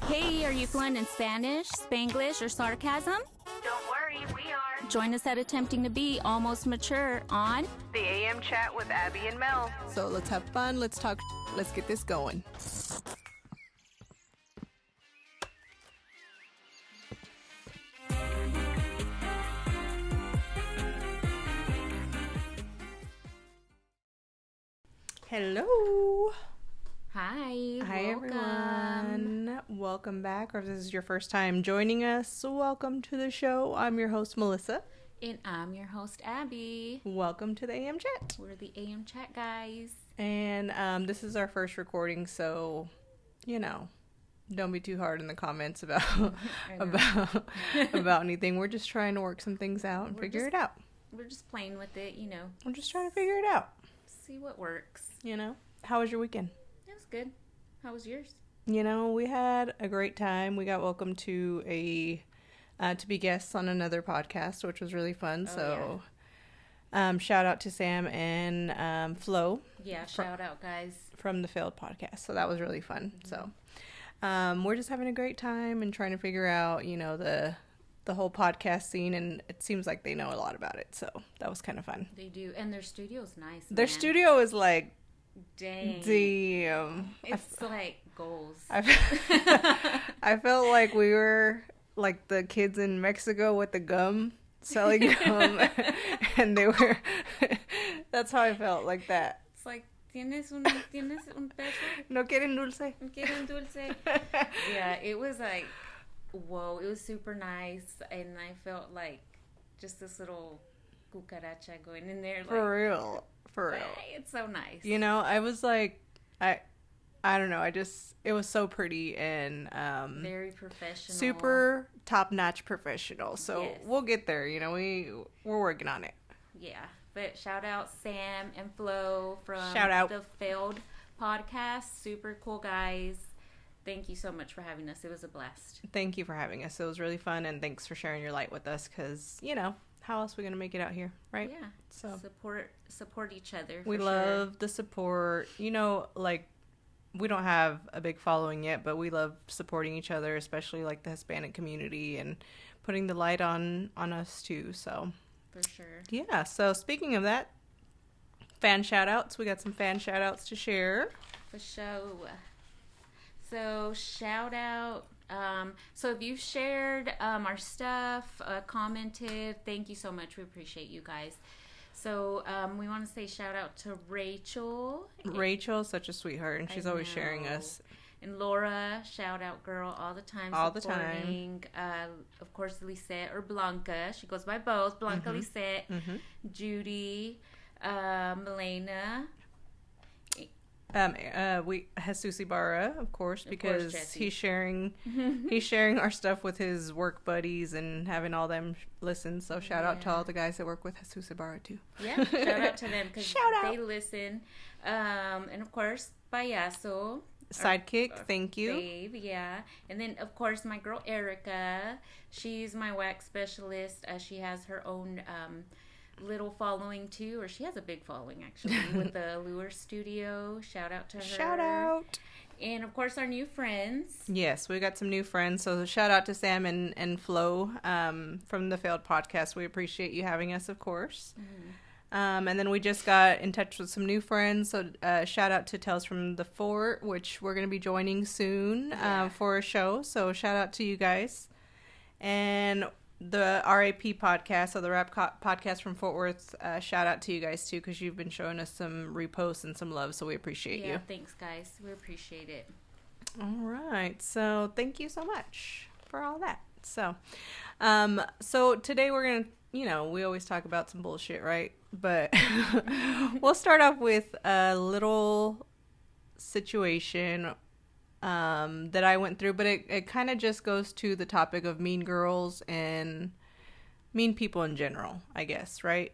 Hey, are you fluent in Spanish, Spanglish, or sarcasm? Don't worry, we are. Join us at Attempting to Be Almost Mature on The AM Chat with Abby and Mel. So let's have fun, let's talk, let's get this going. Hello. Hi. Hi, welcome. everyone. Welcome back, or if this is your first time joining us, welcome to the show. I'm your host, Melissa. And I'm your host, Abby. Welcome to the AM Chat. We're the AM Chat guys. And this is our first recording, so, you know, don't be too hard in the comments about about anything. We're just trying to work some things out and figure it out. We're just playing with it, you know. I'm just trying to figure it out. See what works. You know? How was your weekend? It was good. How was yours? You know, we had a great time. We got welcomed to to be guests on another podcast, which was really fun. Shout out to Sam and Flo. Yeah, shout out, guys. From the Failed Podcast. So that was really fun. Mm-hmm. So we're just having a great time and trying to figure out, you know, the whole podcast scene, and it seems like they know a lot about it. So that was kind of fun. They do. And their studio's nice. Their studio is like, dang. Damn. It's like goals. I felt like we were like the kids in Mexico with the gum, selling gum, and they were, that's how I felt, like that. It's like, ¿Tienes un peso? No quieren dulce? ¿Quieren dulce? Yeah, it was like, whoa, it was super nice, and I felt like just this little cucaracha going in there. Like, For real. Hey, it's so nice. You know, I was like, I don't know, it was so pretty and very professional. Super top-notch professional. So yes. We'll get there, you know, we're working on it. Yeah, but shout out Sam and Flo from the Failed Podcast. Super cool guys. Thank you so much for having us. It was a blast. Thank you for having us. It was really fun, and thanks for sharing your light with us, because, you know, how else are we going to make it out here, right? Yeah. So support each other. We love the support. You know, like, we don't have a big following yet, but we love supporting each other, especially like the Hispanic community, and putting the light on us too. So for sure. Yeah. So speaking of that, fan shout outs. We got some fan shout outs to share. For sure. So shout out. So if you've shared our stuff, commented, thank you so much. We appreciate you guys. So we want to say shout out to Rachel. Rachel's such a sweetheart, and she's always sharing us. And Laura, shout out girl, all the time. All supporting. The time. Of course, Lisette or Blanca. She goes by both. Blanca, Lisette, Judy, Milena. Jesus Ibarra, of course, because he's sharing our stuff with his work buddies and having all them listen. So shout out to all the guys that work with Jesus Ibarra too. Yeah, shout out to them because they listen. And of course, Payaso. Sidekick, thank you. Babe, yeah. And then, of course, my girl Erica. She's my wax specialist. She has her own little following too, or she has a big following actually with the Lure Studio. Shout out to her. Shout out. And of course our new friends. Yes, we got some new friends, so shout out to Sam and Flo from the Failed Podcast. We appreciate you having us, of course. And then we just got in touch with some new friends, so shout out to Tales from the Fort, which we're going to be joining soon for a show, so shout out to you guys. And the RAP podcast, so the rap podcast from Fort Worth, shout out to you guys too, because you've been showing us some reposts and some love, so we appreciate you. Yeah, thanks guys, we appreciate it. All right, so thank you so much for all that. So so today we're gonna, you know, we always talk about some bullshit, right? But we'll start off with a little situation that I went through, but it kind of just goes to the topic of mean girls and mean people in general, I guess, right?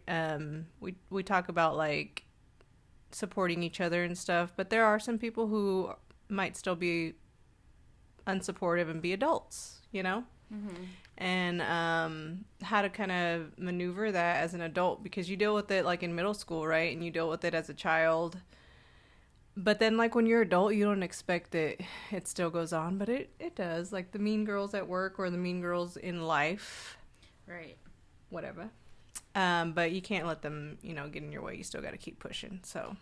We talk about like supporting each other and stuff, but there are some people who might still be unsupportive and be adults, you know? And how to kind of maneuver that as an adult, because you deal with it like in middle school, right? And you deal with it as a child. But then, like, when you're adult, you don't expect that it still goes on, but it does. Like, the mean girls at work or the mean girls in life. Right. Whatever. But you can't let them, get in your way. You still got to keep pushing, so.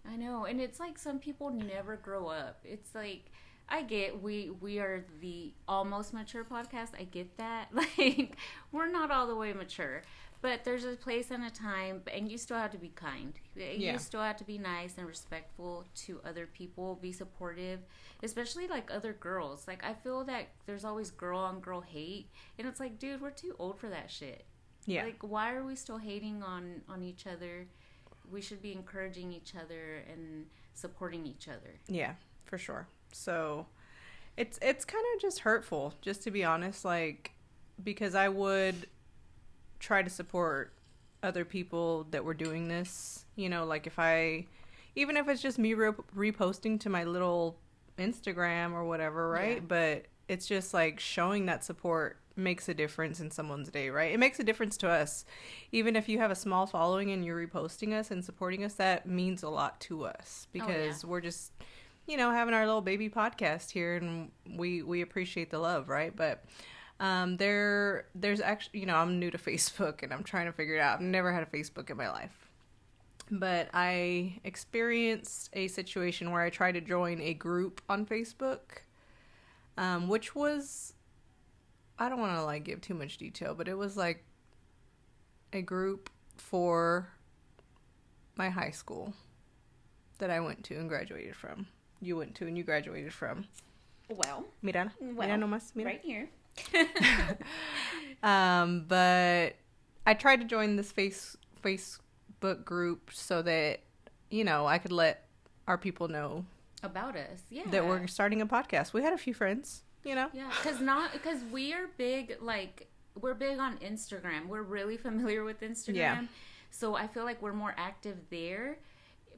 I know, and it's like some people never grow up. It's like, I get we are the almost mature podcast. I get that. Like, we're not all the way mature. But there's a place and a time, and you still have to be kind. You still have to be nice and respectful to other people, be supportive, especially, like, other girls. Like, I feel that there's always girl-on-girl hate, and it's like, dude, we're too old for that shit. Yeah. Like, why are we still hating on each other? We should be encouraging each other and supporting each other. Yeah, for sure. So, it's kind of just hurtful, just to be honest, like, because I would try to support other people that were doing this, like even if it's just me reposting to my little Instagram or whatever, right? Yeah. But it's just like showing that support makes a difference in someone's day, right? It makes a difference to us. Even if you have a small following and you're reposting us and supporting us, that means a lot to us because we're just, having our little baby podcast here and we appreciate the love, right? But there's actually, I'm new to Facebook and I'm trying to figure it out. I've never had a Facebook in my life. But I experienced a situation where I tried to join a group on Facebook, which was, I don't want to, like, give too much detail, but it was, like, a group for my high school that I went to and graduated from. You went to and you graduated from. Well. Mira nomás, mira. Right here. But I tried to join this Facebook group so that, I could let our people know about us. Yeah. That we're starting a podcast. We had a few friends, Yeah. Because we are big, like, we're big on Instagram. We're really familiar with Instagram. Yeah. So I feel like we're more active there.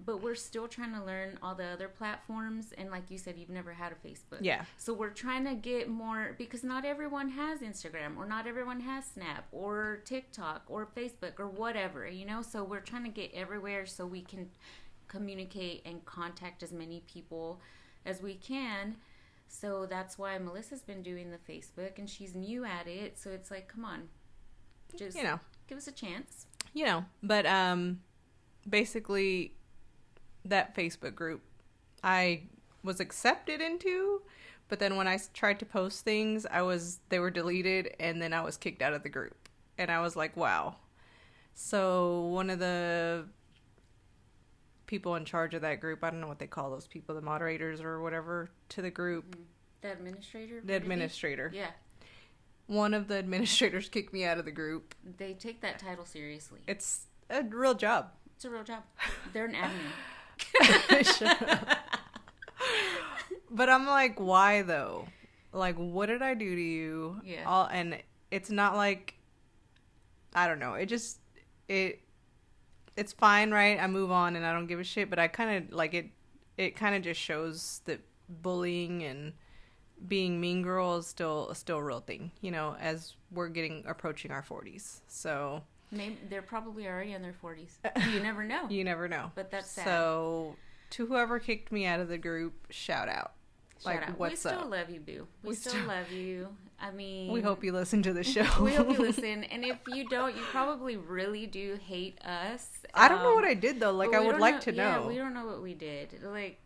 But we're still trying to learn all the other platforms. And like you said, you've never had a Facebook. Yeah. So we're trying to get more, because not everyone has Instagram or not everyone has Snap or TikTok or Facebook or whatever, So we're trying to get everywhere so we can communicate and contact as many people as we can. So that's why Melissa's been doing the Facebook and she's new at it. So it's like, come on, just, give us a chance. But basically, that Facebook group I was accepted into, but then when I tried to post things, they were deleted, and then I was kicked out of the group. And I was like, wow. So one of the people in charge of that group, I don't know what they call those people, the moderators or whatever to the group. The administrator? The administrator. Yeah. One of the administrators kicked me out of the group. They take that title seriously. It's a real job. It's a real job. They're an admin. Shut up. But I'm like, why though? Like, what did I do to you? Yeah. And it's not like, I don't know. It's fine, right? I move on and I don't give a shit. But I kind of like it. It kind of just shows that bullying and being mean girl is still a real thing. As we're approaching our 40s. So. Maybe they're probably already in their 40s. You never know. You never know. But that's sad. So, to whoever kicked me out of the group, shout out. Shout out. What's up? We up? still love you, boo. We still love you. I mean... We hope you listen to the show. We hope you listen. And if you don't, you probably really do hate us. I don't know what I did, though. Like, I would like to know. Yeah, we don't know what we did. Like,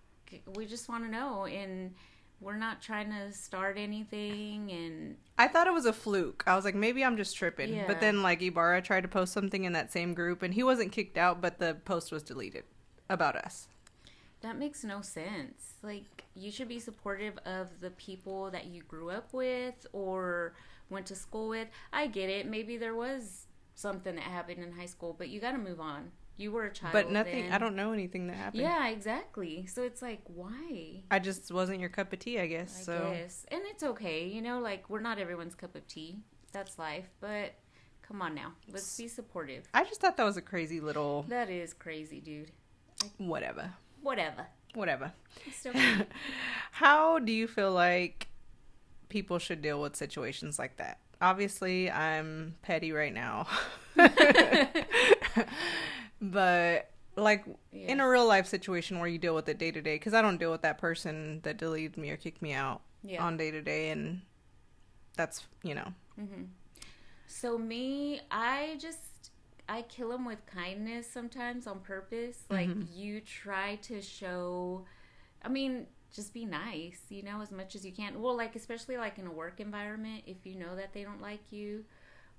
we just want to know. And... we're not trying to start anything, and I thought it was a fluke. I was like, maybe I'm just tripping. Yeah. But then, like, Ibarra tried to post something in that same group, and he wasn't kicked out, but the post was deleted about us. That makes no sense. Like, you should be supportive of the people that you grew up with or went to school with. I get it. Maybe there was something that happened in high school, but you got to move on. You were a child. But nothing, then. I don't know anything that happened. Yeah, exactly. So it's like, why? I just wasn't your cup of tea, I guess. I guess. And it's okay. Like, we're not everyone's cup of tea. That's life. But come on now. Let's be supportive. I just thought that was a crazy little... That is crazy, dude. Whatever. Still How do you feel like people should deal with situations like that? Obviously, I'm petty right now. But, like in a real life situation where you deal with it day to day, because I don't deal with that person that deleted me or kicked me out on day to day, and that's, you know. Mm-hmm. So me, I kill them with kindness sometimes on purpose. Like, you try to show, I mean, just be nice, you know, as much as you can. Well, like, especially like in a work environment, if you know that they don't like you,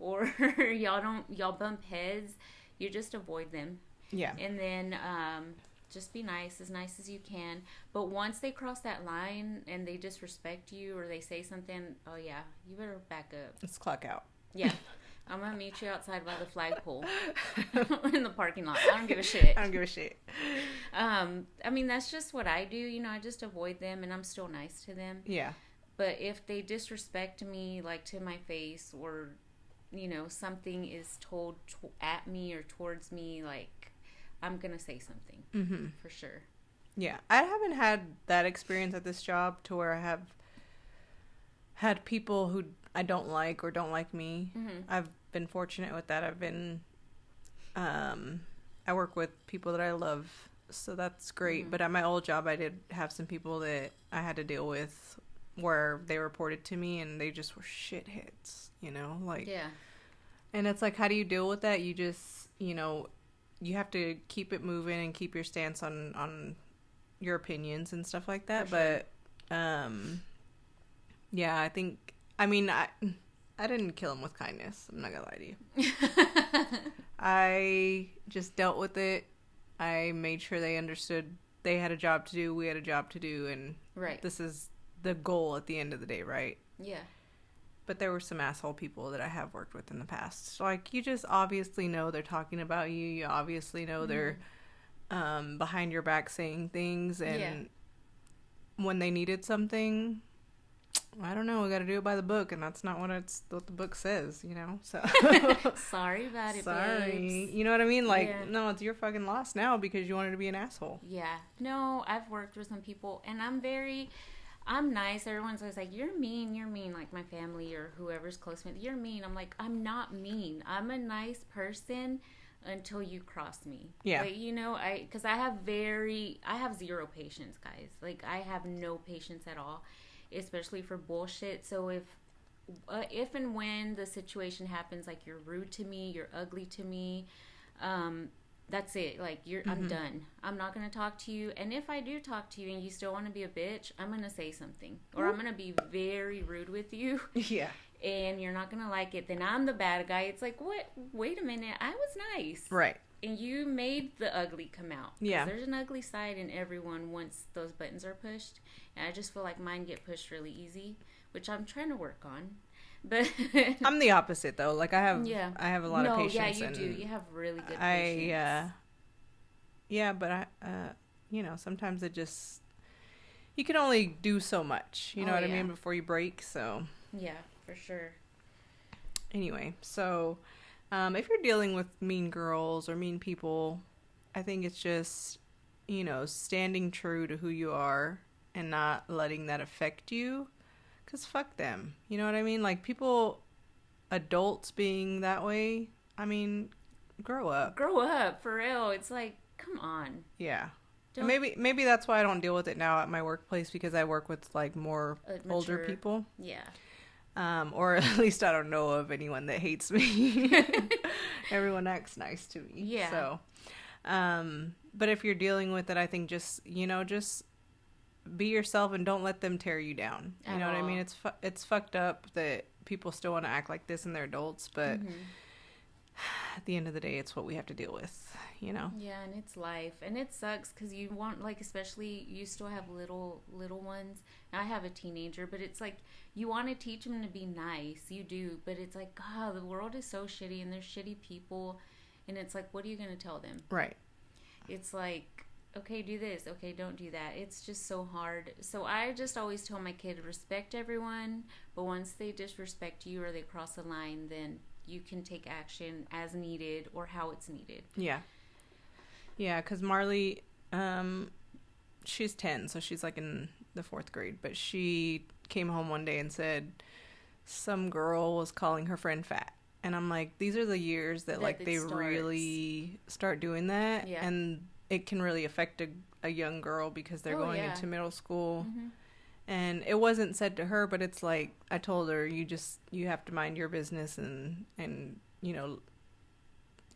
or y'all bump heads, you just avoid them. Yeah. And then just be nice as you can. But once they cross that line and they disrespect you or they say something, oh yeah, you better back up. Let's clock out. Yeah. I'm going to meet you outside by the flagpole in the parking lot. I don't give a shit. I don't give a shit. I mean, that's just what I do. You know, I just avoid them and I'm still nice to them. Yeah. But if they disrespect me, like to my face, or, you know, something is told at me or towards me, like, I'm going to say something for sure. Yeah. I haven't had that experience at this job to where I have had people who I don't like or don't like me. I've been fortunate with that. I've been, I work with people that I love, so that's great. But at my old job, I did have some people that I had to deal with where they reported to me and they just were shitheads, you know, like, yeah. And it's like, how do you deal with that? You just, you know, you have to keep it moving and keep your stance on your opinions and stuff like that. Sure. But, yeah, I think, I mean, I didn't kill him with kindness. I'm not gonna lie to you. I just dealt with it. I made sure they understood they had a job to do, we had a job to do, and this is the goal at the end of the day, right? Yeah. But there were some asshole people that I have worked with in the past. So, like, you just obviously know they're talking about you. You obviously know they're behind your back saying things, and when they needed something, I don't know, we got to do it by the book, and that's not what the book says, you know? So sorry about it, sorry. babes. You know what I mean? Like, no, it's your fucking loss now because you wanted to be an asshole. Yeah. No, I've worked with some people, and I'm nice. Everyone's always like, you're mean, like my family or whoever's close to me. You're mean. I'm like, I'm not mean. I'm a nice person until you cross me. Yeah. Like, you know, because I have zero patience, guys. Like, I have no patience at all, especially for bullshit. So if and when the situation happens, like, you're rude to me, you're ugly to me, that's it. Like, I'm done. I'm not going to talk to you. And if I do talk to you and you still want to be a bitch, I'm going to say something. Or I'm going to be very rude with you. Yeah. And you're not going to like it. Then I'm the bad guy. It's like, what? Wait a minute. I was nice. Right. And you made the ugly come out. Yeah. There's an ugly side in everyone once those buttons are pushed. And I just feel like mine get pushed really easy, which I'm trying to work on. But I'm the opposite though. Like, I have a lot of patience. Yeah, you do. You have really good patience. But I you know, sometimes it just, you can only do so much. You know what I mean, before you break. So yeah, for sure. Anyway, so if you're dealing with mean girls or mean people, I think it's just, you know, standing true to who you are and not letting that affect you. Because fuck them. You know what I mean? Like, people, adults being that way, I mean, grow up. Grow up, for real. It's like, come on. Yeah. Maybe that's why I don't deal with it now at my workplace, because I work with, like, more older people. Yeah. Or at least I don't know of anyone that hates me. Everyone acts nice to me. Yeah. So, but if you're dealing with it, I think just, you know, just be yourself and don't let them tear you down. You know what I mean? It's fucked up that people still want to act like this and they're adults, but at the end of the day, it's what we have to deal with, you know? Yeah, and it's life. And it sucks because you want, like, especially you still have little ones. I have a teenager, but it's like you want to teach them to be nice. You do, but it's like, God, the world is so shitty and there's shitty people. And it's like, what are you going to tell them? Right. It's like, okay, do this. Okay, don't do that. It's just so hard. So I just always tell my kid, respect everyone, but once they disrespect you or they cross a line, then you can take action as needed or how it's needed. Yeah. Yeah, because Marley, she's 10, so she's like in the 4th grade, but she came home one day and said some girl was calling her friend fat. And I'm like, these are the years that like they starts. really start doing that. Yeah. And it can really affect a young girl because they're going into middle school. Mm-hmm. And it wasn't said to her, but it's like, I told her, you have to mind your business and, you know,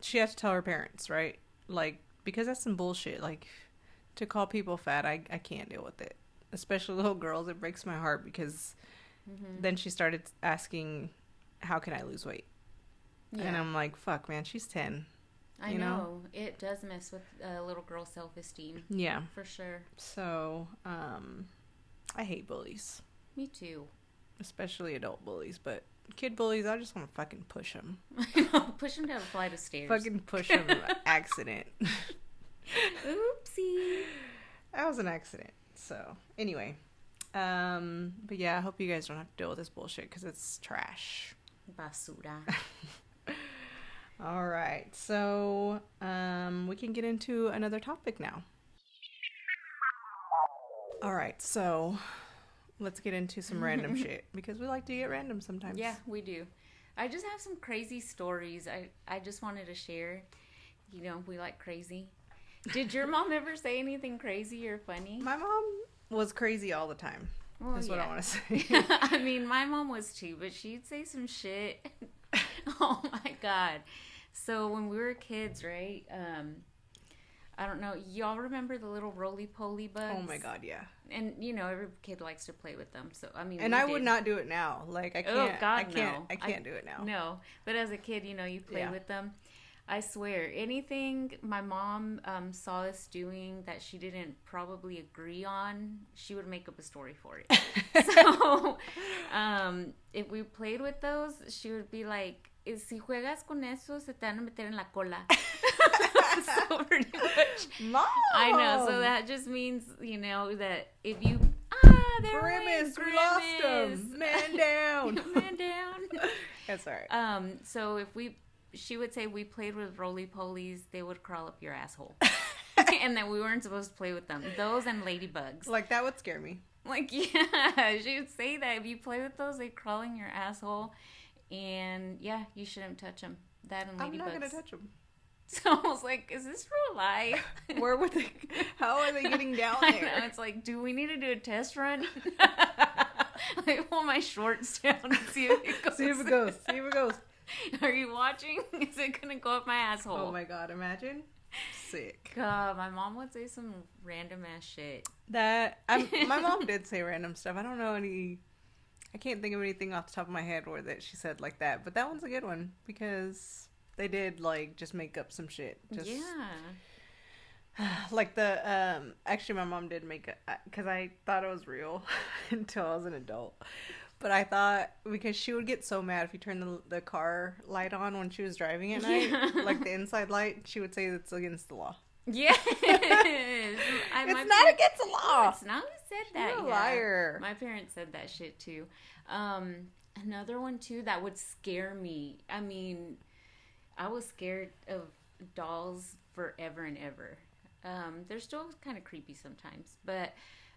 she has to tell her parents, right? Like, because that's some bullshit. Like, to call people fat, I can't deal with it. Especially little girls, it breaks my heart because then she started asking, how can I lose weight? Yeah. And I'm like, fuck, man, she's 10. I know. It does mess with a little girl's self-esteem. Yeah. For sure. So, I hate bullies. Me too. Especially adult bullies, but kid bullies, I just want to fucking push them. I know. Push them down a flight of stairs. Fucking push them. Accident. Oopsie. That was an accident. So, anyway. But yeah, I hope you guys don't have to deal with this bullshit because it's trash. Basura. All right. So, we can get into another topic now. All right. So, let's get into some random shit because we like to get random sometimes. Yeah, we do. I just have some crazy stories I just wanted to share. You know, we like crazy. Did your mom ever say anything crazy or funny? My mom was crazy all the time. Well, That's what I want to say. I mean, my mom was too, but she'd say some shit. Oh my God. So when we were kids, right? I don't know. Y'all remember the little roly-poly bugs? Oh my God, yeah. And you know, every kid likes to play with them. So I mean, and I would not do it now. Like I can't. Oh God, I can't do it now. No, but as a kid, you know, you play with them. I swear, anything my mom saw us doing that she didn't probably agree on, she would make up a story for it. So, if we played with those, she would be like, si juegas con eso, se te van a meter en la cola. So pretty much. Mom! I know, so that just means, you know, that if you... there Grimace, we lost him. Man down. Man down. That's all right. So if she would say we played with roly-polies, they would crawl up your asshole. And that we weren't supposed to play with them. Those and ladybugs. Like, that would scare me. Like, yeah, she would say that if you play with those, they crawl in your asshole. And, yeah, you shouldn't touch them. That and ladybugs. I'm not going to touch them. So I was like, is this real life? Where would they, how are they getting down there? I know, it's like, do we need to do a test run? I pull my shorts down and see if it goes. See if it goes. Are you watching? Is it going to go up my asshole? Oh my God, imagine. Sick. God, my mom would say some random ass shit. My mom did say random stuff. I don't know I can't think of anything off the top of my head where that she said like that. But that one's a good one because they did like just make up some shit. Yeah. Like actually my mom did make it because I thought it was real until I was an adult. But I thought because she would get so mad if you turn the car light on when she was driving at night, like the inside light, she would say it's against the law. Yes. It's not against the law. It's not who said that. You're a liar. My parents said that shit too. Another one too that would scare me. I mean, I was scared of dolls forever and ever. They're still kind of creepy sometimes, but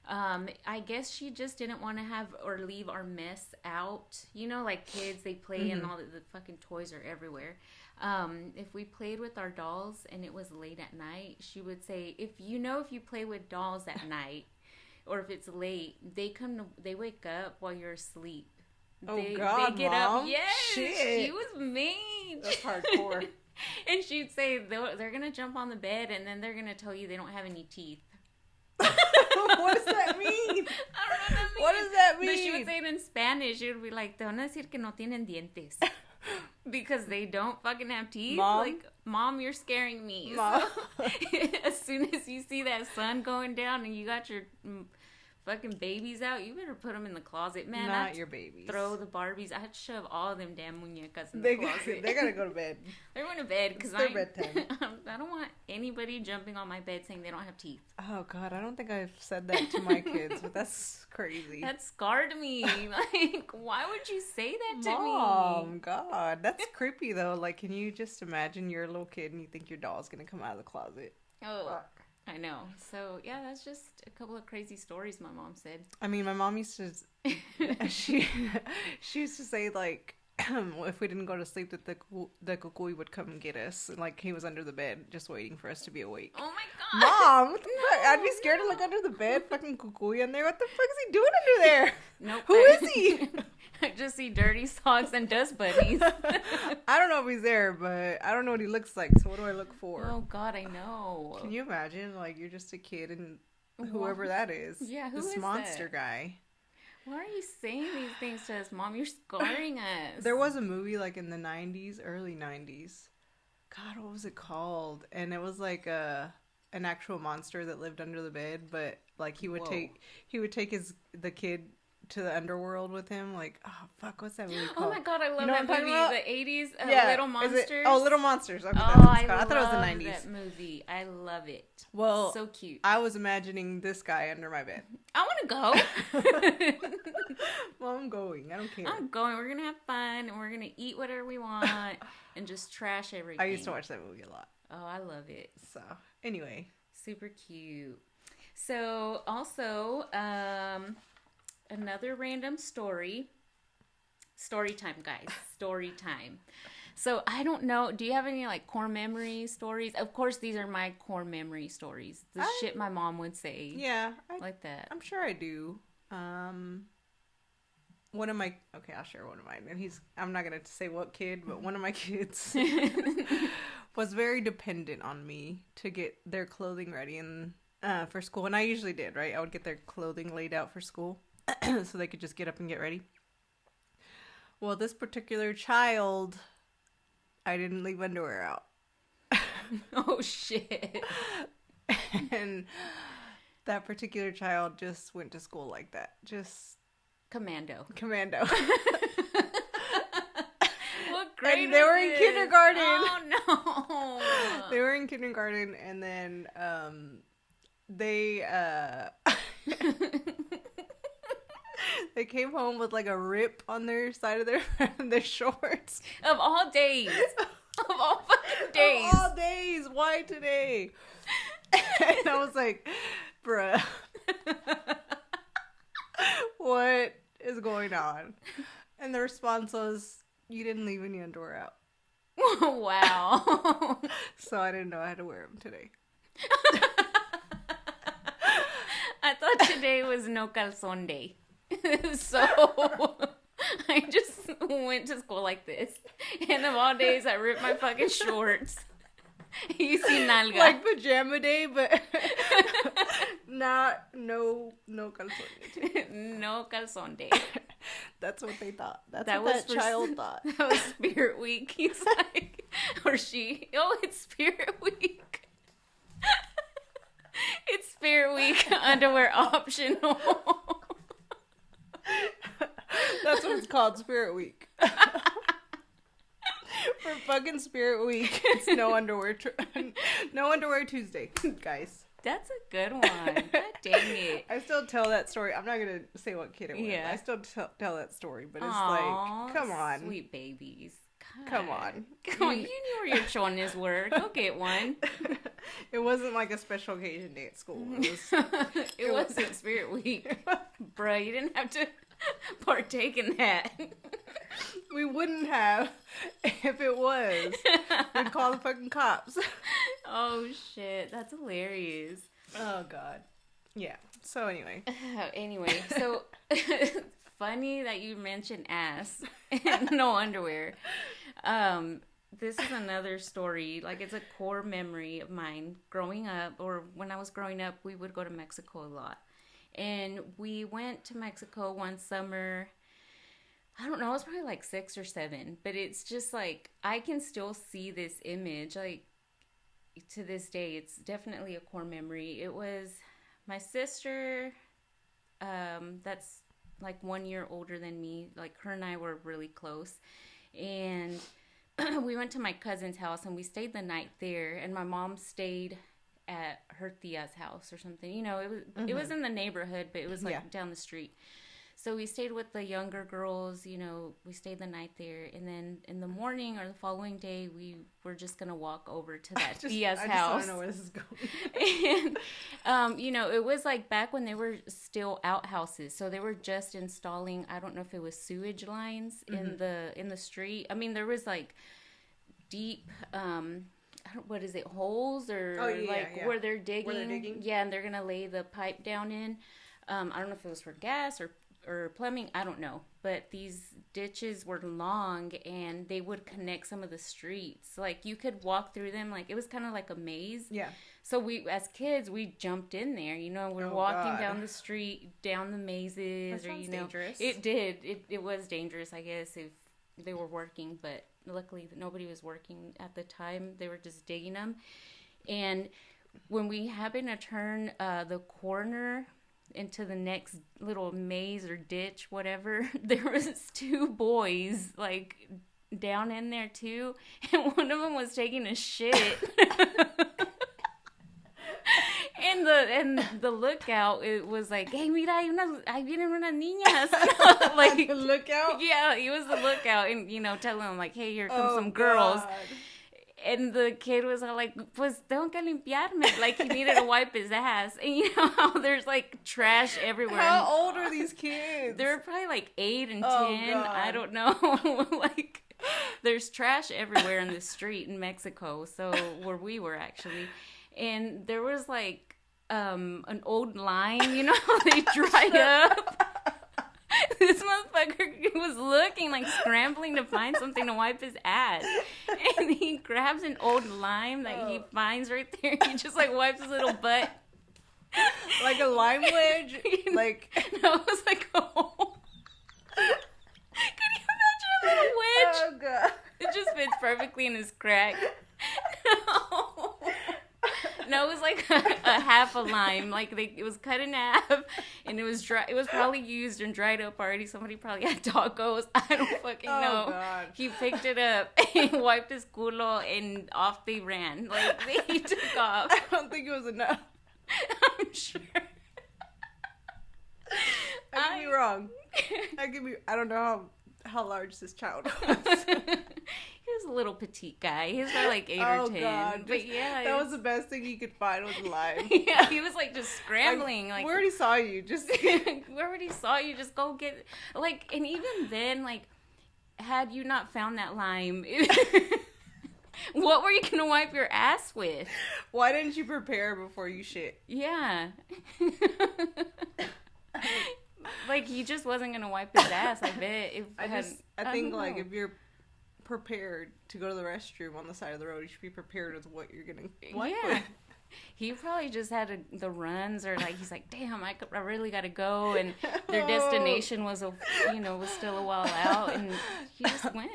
I guess she just didn't want to have or leave our mess out. You know, like kids, they play and all the fucking toys are everywhere. If we played with our dolls and it was late at night, she would say, if you play with dolls at night or if it's late, they wake up while you're asleep. They get Mom? Up. Yes, shit. She was mean. That's hardcore. And she'd say they're going to jump on the bed and then they're going to tell you they don't have any teeth. What does that mean? I don't know what that means. What does that mean? But she would say it in Spanish. She would be like, te van a decir que no tienen dientes. Because they don't fucking have teeth. Mom? Like, Mom, you're scaring me. Mom. So, as soon as you see that sun going down and you got your fucking babies out, you better put them in the closet, man. Not your babies. Throw the Barbies. I'd shove all of them damn muñecas in the closet. They gotta go to bed. They're going to bed because their bedtime. I don't want anybody jumping on my bed saying they don't have teeth. Oh God, I don't think I've said that to my kids, but that's crazy. That scarred me. Like, why would you say that to me? Mom, God, that's creepy though. Like, can you just imagine you're a little kid and you think your doll's gonna come out of the closet? Oh. Fuck. I know. So, yeah, that's just a couple of crazy stories my mom said. I mean, my mom used to, she used to say, like, if we didn't go to sleep, that the kukui would come and get us. And, like, he was under the bed just waiting for us to be awake. Oh my god. Mom, what the fuck? I'd be scared to look under the bed. Fucking kukui in there. What the fuck is he doing under there? Nope. Who is he? I just see dirty socks and dust bunnies. I don't know if he's there, but I don't know what he looks like. So what do I look for? Oh god, I know. Can you imagine? Like, you're just a kid and whoever that is. Yeah, who this is monster that? guy. Why are you saying these things to us, Mom? You're scarring us. There was a movie like in the 90s, early 90s. God, what was it called? And it was like an actual monster that lived under the bed, but like he would take the kid to the underworld with him. Like, oh fuck, what's that movie called? Oh my god, I love You know that what I'm movie. talking about? The 80s, Yeah. Little Monsters. Little Monsters. Okay, Oh, that's what I it's called. I thought it was love the 90s. that movie. I love it. Well, so cute. I was imagining this guy under my bed. I want to go. Well, I'm going. I don't care. I'm going. We're gonna have fun, and we're gonna eat whatever we want, and just trash everything. I used to watch that movie a lot. Oh, I love it. So, anyway. Super cute. So, also, another random story. Story time, guys. Story time. So, I don't know. Do you have any, like, core memory stories? Of course, these are my core memory stories. The shit my mom would say. Yeah. Like that. I'm sure I do. One of my... Okay, I'll share one of mine. And I'm not going to say what kid, but one of my kids was very dependent on me to get their clothing ready for school. And I usually did, right? I would get their clothing laid out for school so they could just get up and get ready. Well, this particular child... I didn't leave underwear out. Oh, shit. And that particular child just went to school like that. Just... Commando. What grade and they were in kindergarten. Oh, no. They were in kindergarten, and then they they came home with like a rip on their side of their shorts. Of all days. Of all fucking days. Of all days. Why today? And I was like, bruh. What is going on? And the response was, you didn't leave any underwear out. Wow. So I didn't know I had to wear them today. I thought today was no calzone day. So I just went to school like this. And of all days, I ripped my fucking shorts. You see nalga. Like pajama day, but no calzone. No calzone day. That's what they thought. That's That what was that for- child thought. That was Spirit Week. He's like, or she. Oh, it's Spirit Week. It's Spirit Week. Underwear optional. That's what it's called, Spirit Week. For fucking Spirit Week, it's no underwear. No underwear Tuesday, guys. That's a good one. God dang it. I still tell that story. I'm not gonna say what kid it was. Yeah. I still tell that story, but it's Aw, like, come on, sweet babies. God. come on. Come on, you knew where your chones were. Go get one. It wasn't like a special occasion day at school. It It wasn't Spirit Week. Bruh, you didn't have to partake in that. We wouldn't have if it was. We'd call the fucking cops. Oh shit, that's hilarious. Oh god. Yeah. So anyway. Anyway, so funny that you mentioned ass and no underwear. This is another story. Like, it's a core memory of mine growing up, or when I was growing up, we would go to Mexico a lot. And we went to Mexico one summer. I don't know, I was probably like 6 or 7, but it's just like, I can still see this image, like, to this day. It's definitely a core memory. It was my sister, that's like 1 year older than me. Like, her and I were really close. And we went to my cousin's house, and we stayed the night there, and my mom stayed at her tia's house or something. You know, it was in the neighborhood, but it was like down the street. So we stayed with the younger girls, we stayed the night there. And then in the morning or the following day, we were just going to walk over to that Tia's house. I just don't know where this is going. And, it was like back when they were still outhouses. So they were just installing, I don't know if it was sewage lines in the street. I mean, there was like deep, what is it, holes or where they're digging. Yeah, and they're going to lay the pipe down in. I don't know if it was for gas or plumbing, I don't know, but these ditches were long and they would connect some of the streets. Like you could walk through them, like it was kind of like a maze. Yeah. So we, as kids, we jumped in there. We're walking down the street, down the mazes, that sounds dangerous. It did. It was dangerous, I guess, if they were working, but luckily nobody was working at the time. They were just digging them, and when we happened to turn the corner into the next little maze or ditch, whatever, there was 2 boys like down in there too, and one of them was taking a shit. And the lookout, it was like, hey, mira, ahí vienen unas niñas. Like, lookout? Yeah, he was the lookout, and telling them like, hey, here come some girls. And the kid was all like, pues tengo que limpiarme. Like, he needed to wipe his ass. And you know how there's, like, trash everywhere. How old are these kids? They were probably, like, 8 and 10. God. I don't know. Like, there's trash everywhere in the street in Mexico. So, where we were, actually. And there was, like, an old line. You know how they dry up? This motherfucker was looking, like, scrambling to find something to wipe his ass. And he grabs an old lime that he finds right there. He just, like, wipes his little butt. Like a lime wedge? Like... No, it was like a hole. Can you imagine a little wedge? Oh, God. It just fits perfectly in his crack. No, it was like a half a lime. Like it was cut in half, and it was dry. It was probably used and dried up already. Somebody probably had tacos. I don't fucking know. Oh, God. He picked it up and wiped his culo, and off they ran. Like he took off. I don't think it was enough. I'm sure. I could be wrong. I don't know how large this child was. He was a little petite guy. He was probably like 8 or 10. God. But yeah, that was the best thing he could find was lime. Yeah, he was like just scrambling. Like we already saw you. Just we already saw you. Just go get like. And even then, like, had you not found that lime, what were you gonna wipe your ass with? Why didn't you prepare before you shit? Yeah. Like he just wasn't gonna wipe his ass. I bet. I think like if you're prepared to go to the restroom on the side of the road, you should be prepared with what you're gonna wipe with. He probably just had the runs, or like he's like, damn, I really gotta go, and their destination was still a while out, and he just went.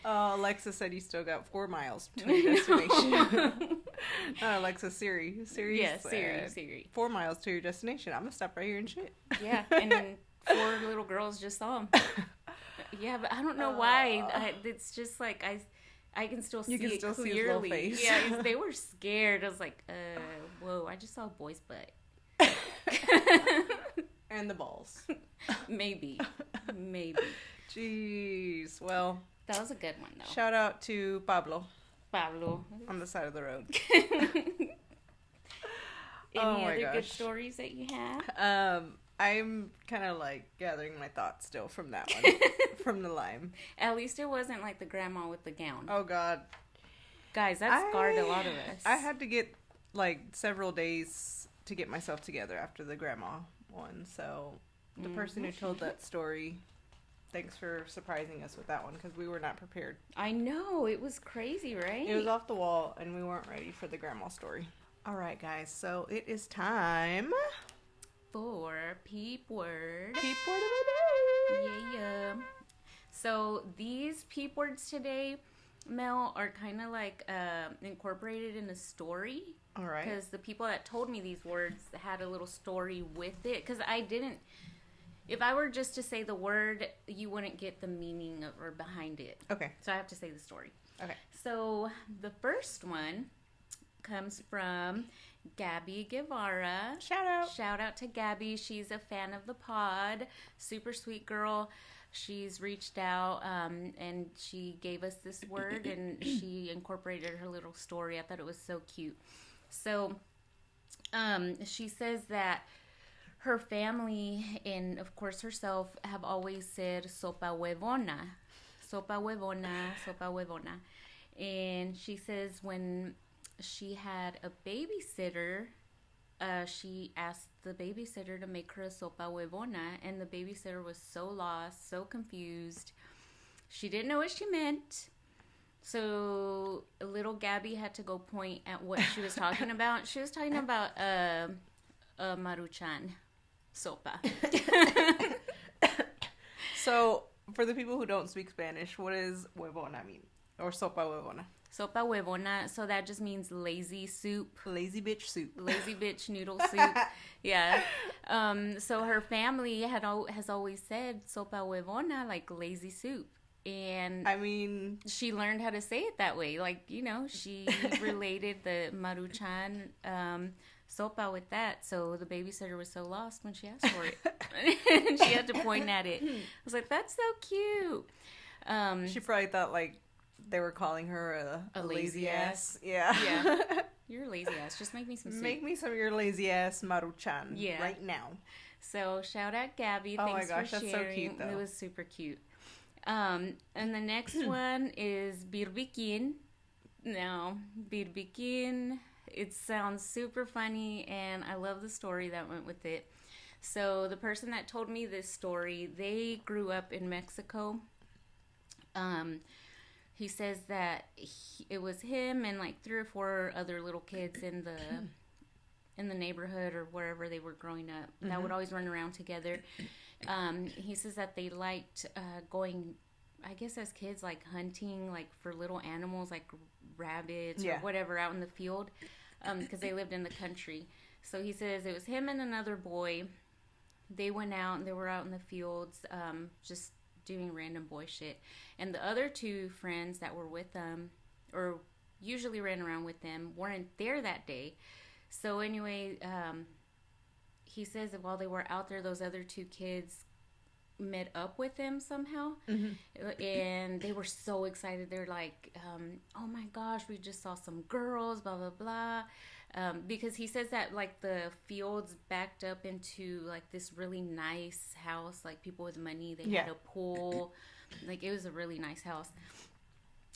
Alexa said you still got 4 miles to your destination. Alexa, Siri. Yeah, Siri. 4 miles to your destination. I'm gonna stop right here and shit. Yeah, and then 4 little girls just saw him. Yeah, but I don't know why. It's just like I can still see it clearly. See his little face. Yeah, they were scared. I was like, whoa, I just saw a boy's butt. And the balls. Maybe. Jeez. Well, that was a good one, though. Shout out to Pablo. On the side of the road. Any other good stories that you have? I'm kind of like gathering my thoughts still from that one. From the lime. At least it wasn't like the grandma with the gown. Oh, God. Guys, that scarred a lot of us. I had to get like several days to get myself together after the grandma one. So the person who told that story, thanks for surprising us with that one because we were not prepared. I know. It was crazy, right? It was off the wall and we weren't ready for the grandma story. All right, guys. So it is time for Peep Word. Peep Word of the day. Yeah. So these Peep Words today, Mel, are kind of like incorporated in a story. All right. Because the people that told me these words had a little story with it. Because I didn't... If I were just to say the word, you wouldn't get the meaning or behind it. Okay. So I have to say the story. Okay. So the first one comes from Gabby Guevara. Shout out to Gabby. She's a fan of the pod. Super sweet girl. She's reached out and she gave us this word and she incorporated her little story. I thought it was so cute. So she says that her family and, of course, herself have always said sopa huevona. Sopa huevona, sopa huevona. And she says when she had a babysitter, she asked the babysitter to make her a sopa huevona, and the babysitter was so lost, so confused. She didn't know what she meant. So little Gabby had to go point at what she was talking about. She was talking about a Maruchan sopa. So, for the people who don't speak Spanish, what does huevona mean? Or sopa huevona? Sopa huevona, so that just means lazy soup. Lazy bitch soup. Lazy bitch noodle soup. Yeah. So her family has always said sopa huevona, like lazy soup. And I mean, she learned how to say it that way. Like, you know, she related the Maruchan sopa with that. So the babysitter was so lost when she asked for it. And she had to point at it. I was like, that's so cute. She probably thought, like, they were calling her a lazy ass. Yeah. You're a lazy ass. Just make me some soup. Make me some of your lazy ass Maruchan right now. So shout out Gabby. Oh Thanks my gosh, for that's sharing. so cute, though. It was super cute. And the next one is birbikin. Now, birbikin, it sounds super funny, and I love the story that went with it. So the person that told me this story, they grew up in Mexico. He says that it was him and like 3 or 4 other little kids in the neighborhood or wherever they were growing up that would always run around together. He says that they liked going, I guess as kids, like hunting like for little animals like rabbits or whatever out in the field because they lived in the country. So he says it was him and another boy. They went out and they were out in the fields just doing random boy shit. And the other 2 friends that were with them, or usually ran around with them, weren't there that day. So anyway, he says that while they were out there, those other 2 kids met up with them somehow. And they were so excited. They're like, oh my gosh, we just saw some girls, blah, blah, blah. Because he says that like the fields backed up into like this really nice house, like people with money. They had a pool, like it was a really nice house.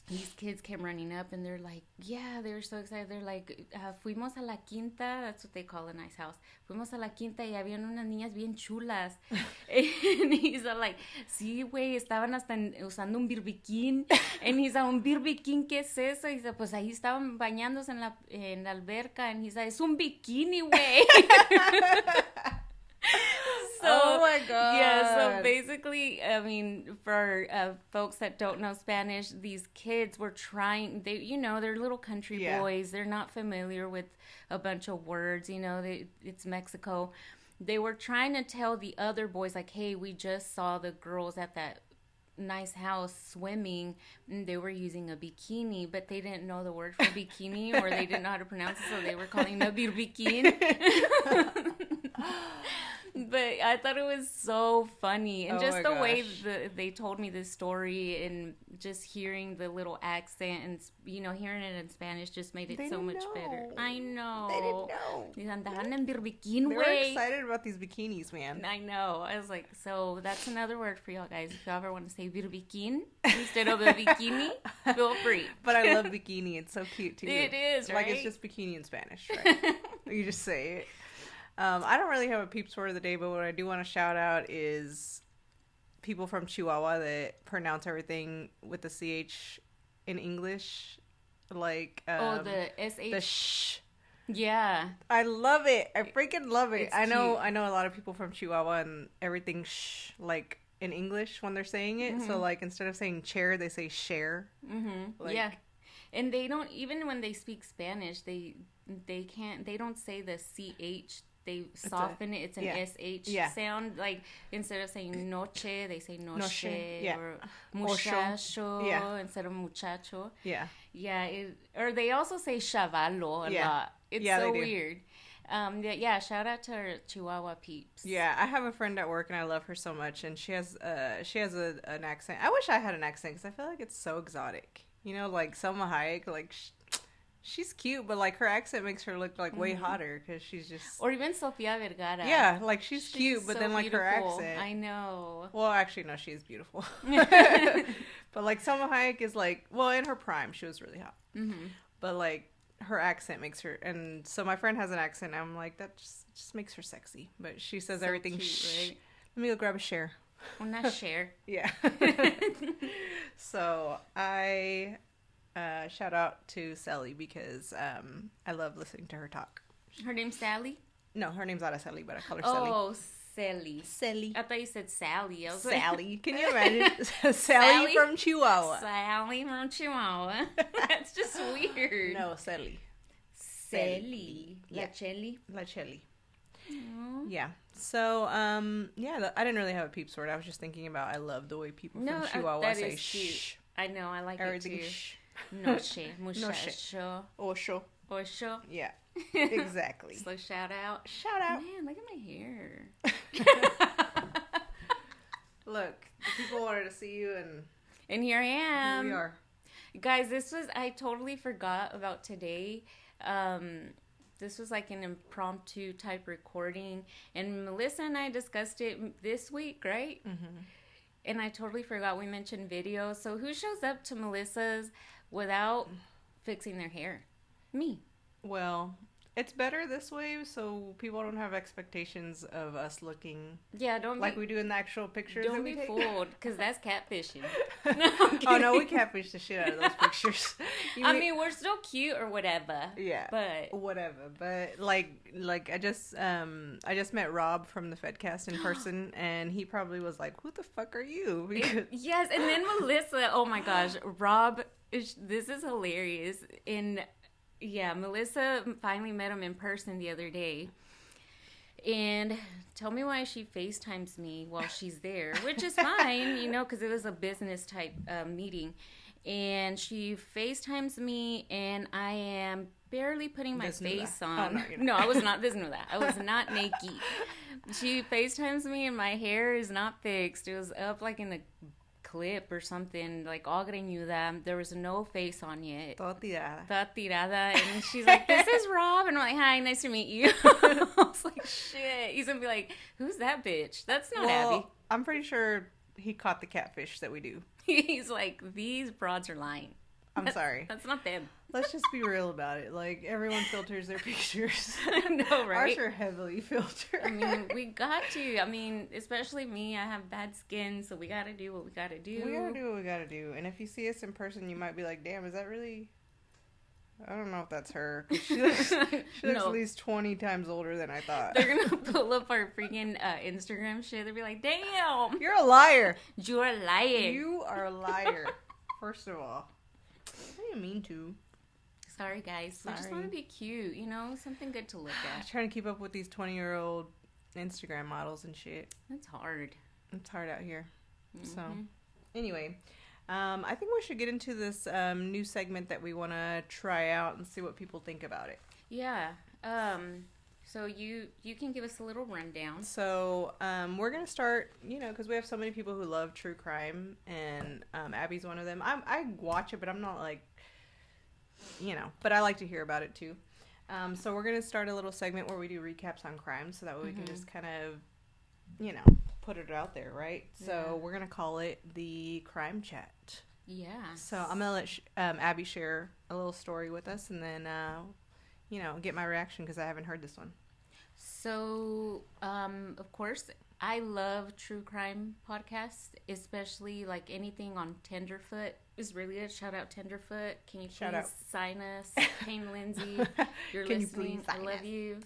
These kids came running up and they're like, they were so excited. They're like, fuimos a la quinta. That's what they call a nice house. Fuimos a la quinta y habían unas niñas bien chulas. And he's all like, sí, güey, estaban hasta usando un birbiquín. And he's like, un birbiquín, ¿qué es eso? Y dice, pues ahí estaban bañándose en la alberca. And he's like, es un bikini, güey. So, oh my god. Yeah, so basically, I mean, for folks that don't know Spanish, these kids were trying, they're little country boys. They're not familiar with a bunch of words, it's Mexico. They were trying to tell the other boys, like, hey, we just saw the girls at that nice house swimming, and they were using a bikini, but they didn't know the word for bikini, or they didn't know how to pronounce it, so they were calling it a birbiquín. But I thought it was so funny. And just the way they told me this story and just hearing the little accent and, hearing it in Spanish just made it so much better. I know. They didn't know. Andaban en birbiquín, They were excited about these bikinis, man. I know. I was like, so that's another word for y'all guys. If y'all ever want to say birbiquín instead of a bikini, feel free. But I love bikini. It's so cute, too. It is, right? Like, it's just bikini in Spanish, right? You just say it. I don't really have a peeps word of the day, but what I do want to shout out is people from Chihuahua that pronounce everything with the CH in English. Like, the SH. The sh. Yeah. I love it. I freaking love it. It's I know cute. a lot of people from Chihuahua and everything sh, like, in English when they're saying it. So, like, instead of saying chair, they say share. Like, yeah. And they don't, even when they speak Spanish, they don't say the CH. They soften it. It's an SH sound. Like, instead of saying noche, they say noche. Or muchacho instead of muchacho. Yeah. Yeah. Or they also say chavalo a lot. It's Yeah, so they do. weird. Yeah, shout out to our Chihuahua peeps. Yeah, I have a friend at work and I love her so much, and she has an accent. I wish I had an accent because I feel like it's so exotic. You know, like Selma Hayek, like she's cute, but like her accent makes her look like way hotter because she's just. Or even Sofia Vergara. Yeah, like she's cute, but so then like her beautiful. accent. I know. Well, actually, no, she's beautiful. But like Selma Hayek is like, well, in her prime, she was really hot. Mm-hmm. But like her accent makes her, and so my friend has an accent. And I'm like, that just makes her sexy. But she says So everything. cute, right? Let me go grab a share. Well, not share. Yeah. So I shout out to Sally because I love listening to her talk. Her name's Sally? No, her name's not Sally, but I call her Sally. Oh, Sally. Sally. I thought you said Sally. I was Sally. Can you imagine? Sally from Chihuahua. Sally from Chihuahua. That's just weird. No, Sally. Sally. La Yeah. Chelly. La Chelly. Aw. Yeah. So, yeah, I didn't really have a peeps word. I was just thinking about I love the way people No, from Chihuahua that say is shh. cute. I know, I like Everything it too. shh. Noche, muchacho, Osho. ocho. Yeah, exactly. So shout out. Shout out. Man, look at my hair. Look, the people wanted to see you, and And here I am. here we are. Guys, I totally forgot about today. This was like an impromptu type recording, and Melissa and I discussed it this week, right? Mm-hmm. And I totally forgot we mentioned video. So who shows up to Melissa's without fixing their hair? Me. Well, it's better this way, so people don't have expectations of us looking Yeah, don't like be, we do in the actual pictures. don't that we be take. fooled, because that's catfishing. Oh no, we catfish the shit out of those pictures. I mean, we're still cute or whatever. yeah, But whatever. But like I just met Rob from the Fedcast in person, and he probably was like, "Who the fuck are you?" Because yes, and then Melissa. Oh my gosh, Rob. This is hilarious. Yeah, Melissa finally met him in person the other day. And tell me why she FaceTimes me while she's there, which is fine, because it was a business type meeting. And she FaceTimes me, and I am barely putting my face on. Oh, no, no, I was not. This is that. I was not naked. She FaceTimes me, and my hair is not fixed. It was up like in a clip or something, like all greñuda. There was no face on yet. toda tirada. Toda tirada. And she's like, "This is Rob." And I'm like, "Hi, nice to meet you." I was like, shit. He's gonna be like, "Who's that bitch? That's not Abby." I'm pretty sure he caught the catfish that we do. He's like, "These broads are lying. I'm sorry. That's not them." Let's just be real about it. Like, everyone filters their pictures. I know, right? Ours are heavily filtered. I mean, we got to. I mean, especially me. I have bad skin, so we got to do what we got to do. We gotta do what we gotta do. And if you see us in person, you might be like, damn, is that really... I don't know if that's her. She looks No. at least 20 times older than I thought. They're going to pull up our freaking Instagram shit. They'll be like, "Damn, You're a liar. you're a liar." You are a liar, first of all. I didn't mean to. Sorry, guys. We just Sorry. want to be cute, something good to look I'm at. trying to keep up with these 20-year-old Instagram models and shit. That's hard. It's hard out here. So, Mhm. anyway, I think we should get into this new segment that we want to try out and see what people think about it. Yeah. So you can give us a little rundown. So, we're going to start, because we have so many people who love true crime, and Abby's one of them. I watch it, but I'm not like, but I like to hear about it too. So we're going to start a little segment where we do recaps on crime, so that way we can just kind of, put it out there, right? So Yeah. we're going to call it the Crime Chat. Yeah. So I'm going to let Abby share a little story with us, and then, get my reaction because I haven't heard this one. So, of course, I love true crime podcasts, especially like anything on Tenderfoot is really good. Shout out Tenderfoot. Can you Shout please out. sign us? Payne Lindsay, you're Can you listening. please I sign love us? you.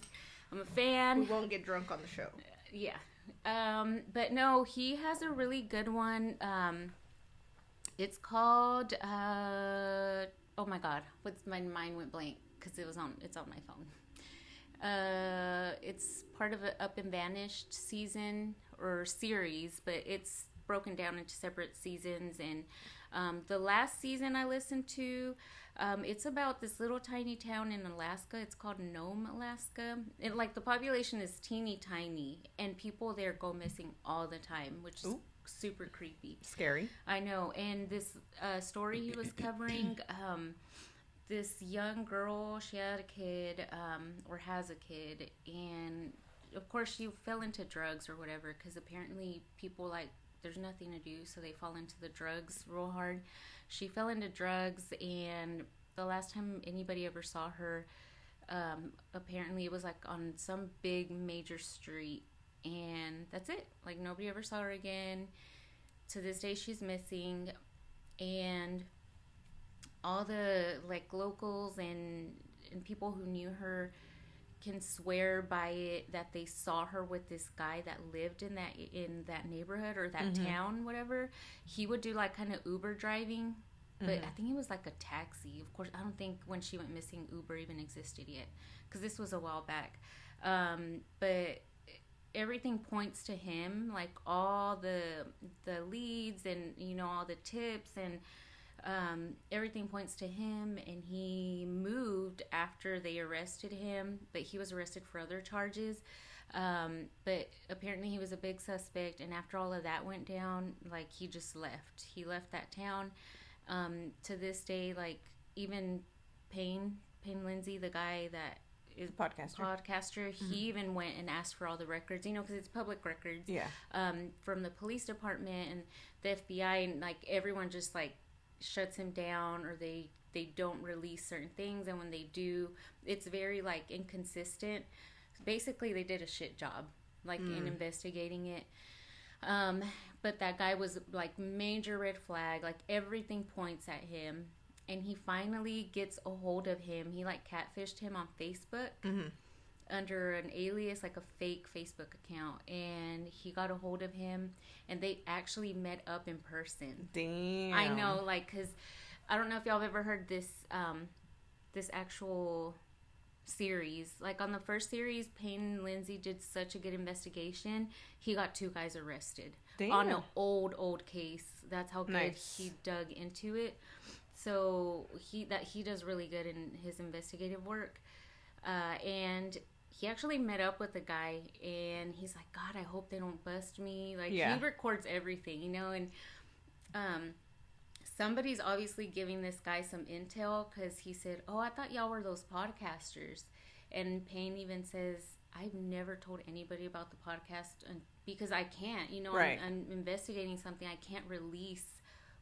I'm a fan. We won't get drunk on the show. Yeah. But no, he has a really good one. It's called, oh my God, my mind went blank because it's on my phone. It's part of an Up and Vanished season or series, but it's broken down into separate seasons. And the last season I listened to, it's about this little tiny town in Alaska. It's called Nome, Alaska. And like the population is teeny tiny, and people there go missing all the time, which is super creepy. Scary. I know. And this story he was covering, this young girl, she had a kid, or has a kid, and of course she fell into drugs or whatever, because apparently people, like, there's nothing to do, so they fall into the drugs real hard. She fell into drugs, and the last time anybody ever saw her, apparently it was like on some big major street, and that's it. Like, nobody ever saw her again. To this day, she's missing, and all the, like, locals and people who knew her can swear by it that they saw her with this guy that lived in that neighborhood or that town, whatever. He would do like kind of Uber driving, but I think it was like a taxi. Of course, I don't think when she went missing Uber even existed yet, because this was a while back. But everything points to him, like all the leads and, you know, all the tips, and everything points to him. And he moved after they arrested him, but he was arrested for other charges. But apparently he was a big suspect, and after all of that went down, like, he just left. He left that town. To this day, like, even Payne Lindsay, the guy that is podcaster, he even went and asked for all the records, you know, because it's public records, from the police department and the FBI, and like everyone just like shuts him down, or they don't release certain things, and when they do, it's very like inconsistent. Basically, they did a shit job, like, in investigating it. But that guy was like major red flag, like everything points at him. And he finally gets a hold of him. He like catfished him on Facebook under an alias, like a fake Facebook account. And he got a hold of him, and they actually met up in person. Damn. I know, like, because I don't know if y'all have ever heard this, this actual series. Like, on the first series, Payne and Lindsay did such a good investigation. He got 2 guys arrested. Damn. On an old case. That's how good he dug into it. So he does really good in his investigative work, and he actually met up with the guy, and he's like, God, I hope they don't bust me. Like, he records everything, you know, and somebody's obviously giving this guy some intel, because he said, oh, I thought y'all were those podcasters. And Payne even says, I've never told anybody about the podcast, because I can't, you know, right. I'm investigating something, I can't release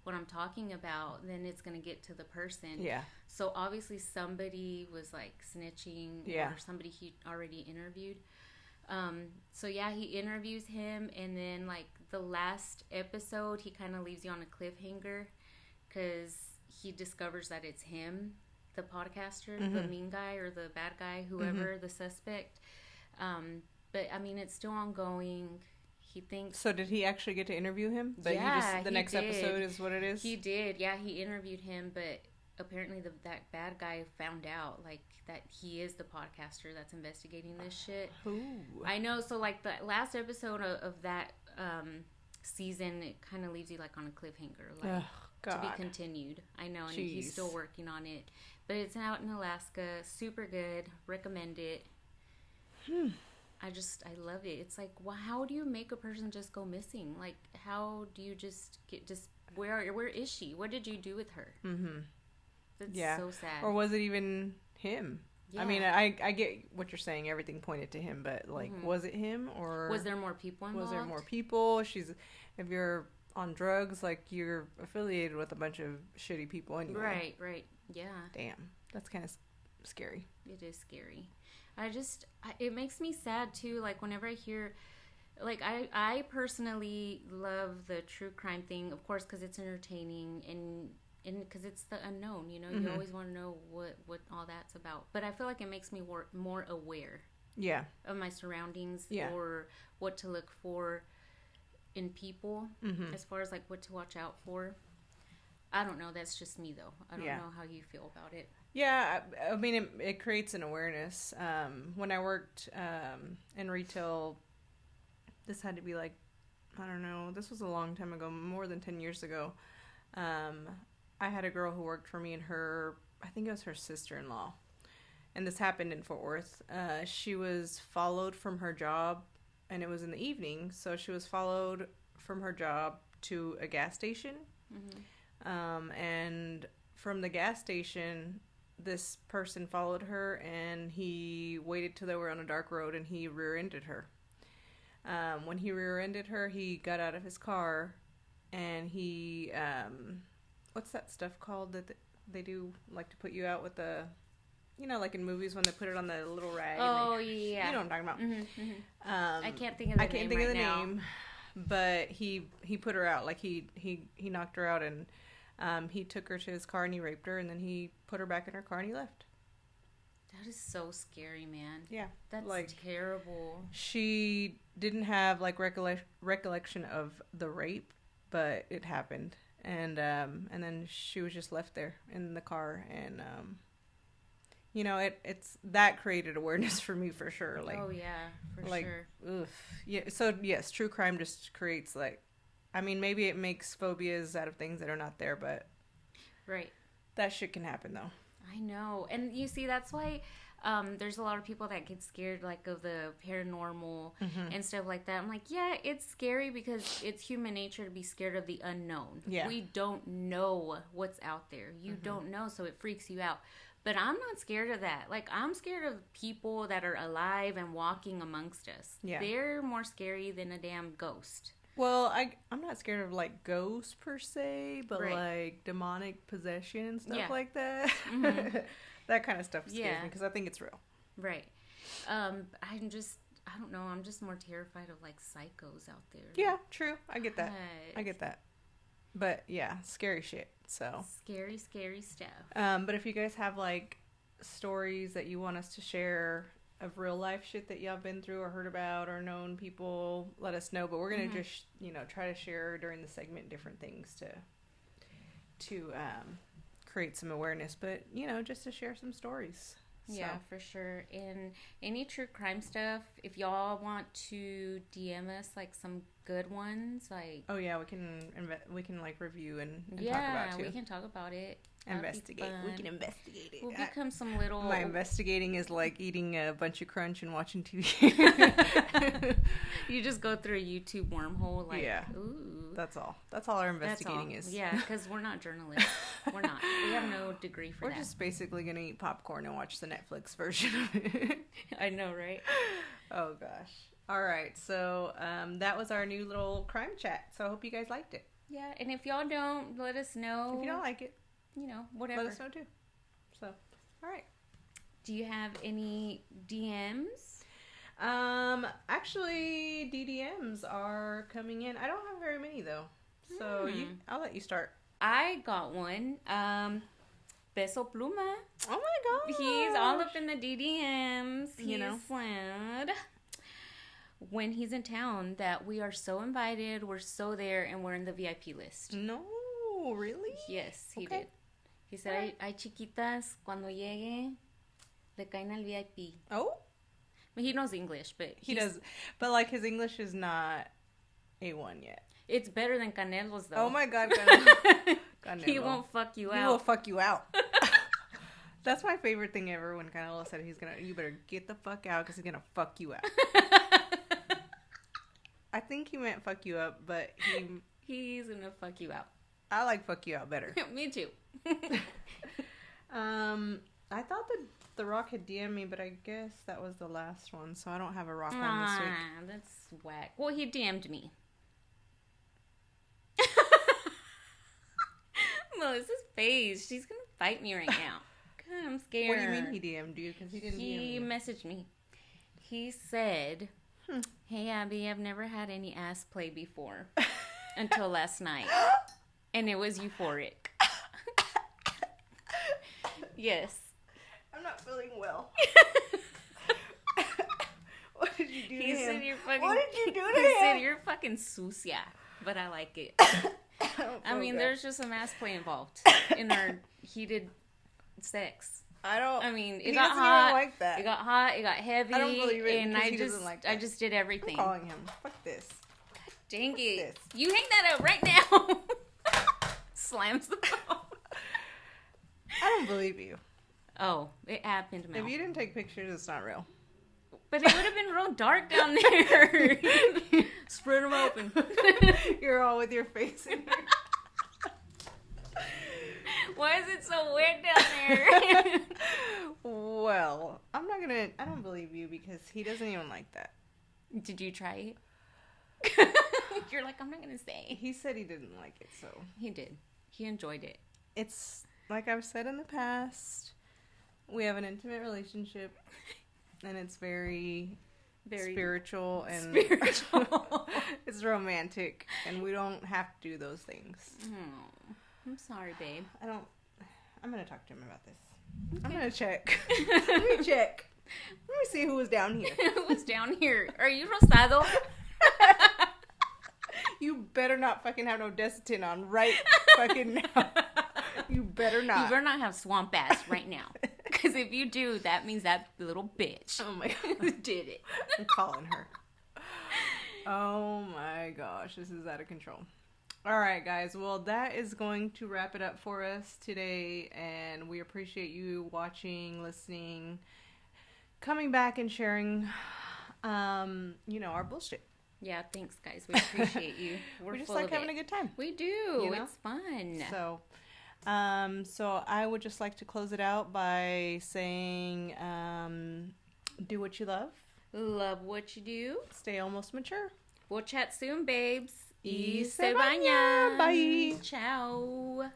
what I'm talking about, then it's going to get to the person. Yeah. So obviously somebody was like snitching, or somebody he already interviewed. So yeah, he interviews him, and then like the last episode, he kind of leaves you on a cliffhanger, because he discovers that it's him, the podcaster, the mean guy or the bad guy, whoever, the suspect. But I mean, it's still ongoing. He thinks. So did he actually get to interview him? But the next episode is what it is? He did. Yeah, he interviewed him, but apparently that bad guy found out, like, that he is the podcaster that's investigating this shit. Ooh. I know. So like the last episode of that season, it kind of leaves you like on a cliffhanger, like, to be continued. I know, and he's still working on it, but it's out in Alaska. Super good. Recommend it. I love it. It's like, well, how do you make a person just go missing? Like, how do you where is she? What did you do with her? That's so sad. Or was it even him? Yeah. I mean, I get what you're saying. Everything pointed to him, but like, was it him, or was there more people involved? Was there more people? If you're on drugs, like, you're affiliated with a bunch of shitty people anyway. Right. Yeah. Damn. That's kind of scary. It is scary. It makes me sad too, like, whenever I hear, like, I personally love the true crime thing, of course, because it's entertaining, and because it's the unknown, you know, you always want to know what all that's about, but I feel like it makes me more aware of my surroundings, or what to look for in people, as far as like what to watch out for. I don't know, that's just me though. I don't know how you feel about it. Yeah, I mean, it creates an awareness. When I worked in retail, this had to be like I don't know, this was a long time ago, more than 10 years ago. I had a girl who worked for me, and I think it was her sister-in-law. And this happened in Fort Worth. She was followed from her job, and it was in the evening. So she was followed from her job to a gas station. Mm-hmm. And from the gas station, this person followed her, and he waited till they were on a dark road, and he rear-ended her. When he rear-ended her, he got out of his car, and he, what's that stuff called that they do, like, to put you out with the, you know, like in movies when they put it on the little rag. Oh, yeah. You know what I'm talking about. Mm-hmm, mm-hmm. I can't think of the name, but he put her out. Like, he knocked her out, and he took her to his car, and he raped her, and then he put her back in her car, and he left. That is so scary, man. Yeah. That's like, terrible. She didn't have, like, recollection of the rape, but it happened. And then she was just left there in the car, and, you know, it's that created awareness for me for sure. Like, oh yeah, for like, sure. Oof. Yeah. So yes, true crime just creates, like, I mean, maybe it makes phobias out of things that are not there, but right, that shit can happen though. I know, and you see, that's why there's a lot of people that get scared, like, of the paranormal and stuff like that. I'm like, yeah, it's scary because it's human nature to be scared of the unknown. Yeah. We don't know what's out there. You don't know, so it freaks you out. But I'm not scared of that. Like, I'm scared of people that are alive and walking amongst us. Yeah. They're more scary than a damn ghost. Well, I'm not scared of, like, ghosts per se, but like demonic possession and stuff like that. Mm-hmm. That kind of stuff scares me because I think it's real. Right. I don't know. I'm just more terrified of, like, psychos out there. Yeah, true. I get that. But yeah, scary shit. So scary stuff. But if you guys have, like, stories that you want us to share of real life shit that y'all been through or heard about or known people, let us know. But we're gonna just, you know, try to share during the segment different things to create some awareness, but, you know, just to share some stories. Yeah, for sure. And any true crime stuff, if y'all want to DM us, like, some good ones, like, oh yeah, we can like review and talk about it too. We can talk about it. Investigate. We can investigate it. We'll become some little. My investigating is like eating a bunch of crunch and watching TV. You just go through a YouTube wormhole, like, ooh. That's all our investigating is. Yeah, because we're not journalists. We're not. We have no degree for that. We're just basically gonna eat popcorn and watch the Netflix version of it. I know, right? Oh gosh. All right, so that was our new little crime chat. So I hope you guys liked it. Yeah, and if y'all don't, let us know. If you don't like it, you know, whatever. Let us know too. So, all right. Do you have any DMs? Actually, DDMs are coming in. I don't have very many though, so I'll let you start. I got one. Peso Pluma. Oh my god. He's all up in the DDMs. You know, said when he's in town that we are so invited, we're so there, and we're in the VIP list. No, really? Yes, he did. He said, "Ay chiquitas, cuando llegue, le caen al VIP." Oh. But he knows English, but he does. But, like, his English is not A1 yet. It's better than Canelo's, though. Oh my god, Canelo. He won't fuck you out. He will fuck you out. That's my favorite thing ever when Canelo said you better get the fuck out because he's gonna fuck you out. I think he meant fuck you up, but he's gonna fuck you out. I like fuck you out better. Me too. I thought that The Rock had DM'd me, but I guess that was the last one, so I don't have a Rock one this week. That's whack. Well, he DM'd me. Melissa's face. She's gonna fight me right now. God, I'm scared. What do you mean he DM'd you? Because he didn't DM me. He messaged me. He said, "Hey, Abby, I've never had any ass play before until last night. And it was euphoric." Yes. I'm not feeling well. What did you do to him? What did you do to him? He said, "You're fucking sucia," but I like it. I mean, there's just some ass play involved in our heated sex. I mean, it got hot. Like that. It got hot. It got heavy. I don't believe it. And I just did everything. I'm calling him. Fuck this. God Dang it. this? You hang that up right now. Slams the phone. I don't believe you. Oh, it happened, Mel. If you didn't take pictures, it's not real. But it would have been real dark down there. Spread them open. You're all with your face in here. Why is it so wet down there? Well, I don't believe you because he doesn't even like that. Did you try it? You're like, I'm not going to say. He said he didn't like it, so. He did. He enjoyed it. It's, like I've said in the past, we have an intimate relationship, and it's very spiritual and spiritual. it's romantic, and we don't have to do those things. Oh, I'm sorry, babe. I'm going to talk to him about this. Okay. I'm going to check. Let me check. Let me see who was down here. Who's down here? Are you Rosado? You better not fucking have no Desitin on right fucking now. You better not. You better not have swamp ass right now. Because if you do, that means that little bitch Oh my god. did it. I'm calling her. Oh my gosh, this is out of control. All right, guys. Well, that is going to wrap it up for us today. And we appreciate you watching, listening, coming back and sharing, our bullshit. Yeah, thanks, guys. We appreciate you. We're just full like of having it. a good time. We do. You know? It's fun. So I would just like to close it out by saying, do what you love. Love what you do. Stay almost mature. We'll chat soon, babes. Y Y se baña. Bye. Ciao.